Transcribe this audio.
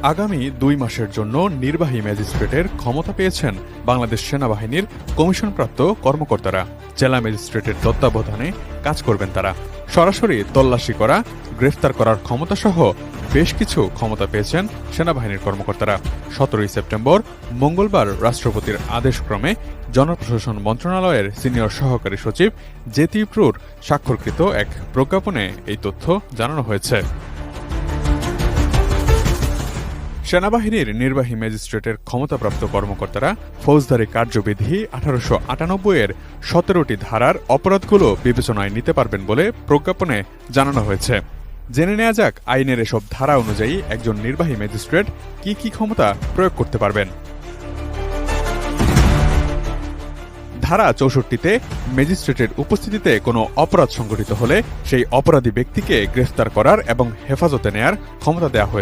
আগামী 2 মাসের জন্য নির্বাহী ম্যাজিস্ট্রেটের ক্ষমতা পেয়েছেন বাংলাদেশ সেনাবাহিনীর কমিশনপ্রাপ্ত কর্মকর্তারা। জেলা ম্যাজিস্ট্রেটের তত্ত্বাবধানে কাজ করবেন তারা। সরাসরি তল্লাশি করা, গ্রেফতার করার ক্ষমতা সহ বেশ কিছু ক্ষমতা পেয়েছেন সেনাবাহিনীর কর্মকর্তারা। 17 সেপ্টেম্বর মঙ্গলবার রাষ্ট্রপতির আদেশক্রমে জনপ্রশাসন মন্ত্রণালয়ের সিনিয়র সহকারী সচিব জেতিপ্রুর স্বাক্ষরকৃত এক প্রজ্ঞাপনে এই তথ্য জানানো হয়েছে। সেনাবাহিনীর নির্বাহী ম্যাজিস্ট্রেটের ক্ষমতাপ্রাপ্ত কর্মকর্তারা ফৌজদারি কার্যবিধি 1898-এর 17টি ধারার অপরাধগুলো বিবেচনায় নিতে পারবেন বলে প্রজ্ঞাপনে জানানো হয়েছে। জেনে নেওয়া যাক আইনের এসব ধারা অনুযায়ী একজন নির্বাহী ম্যাজিস্ট্রেট কি কি ক্ষমতা প্রয়োগ করতে পারবেন। ধারা 64-তে ম্যাজিস্ট্রেটের উপস্থিতিতে কোনো অপরাধ সংঘটিত হলে সেই অপরাধী ব্যক্তিকে গ্রেফতার করার এবং হেফাজতে নেয়ার ক্ষমতা দেওয়া হয়েছে।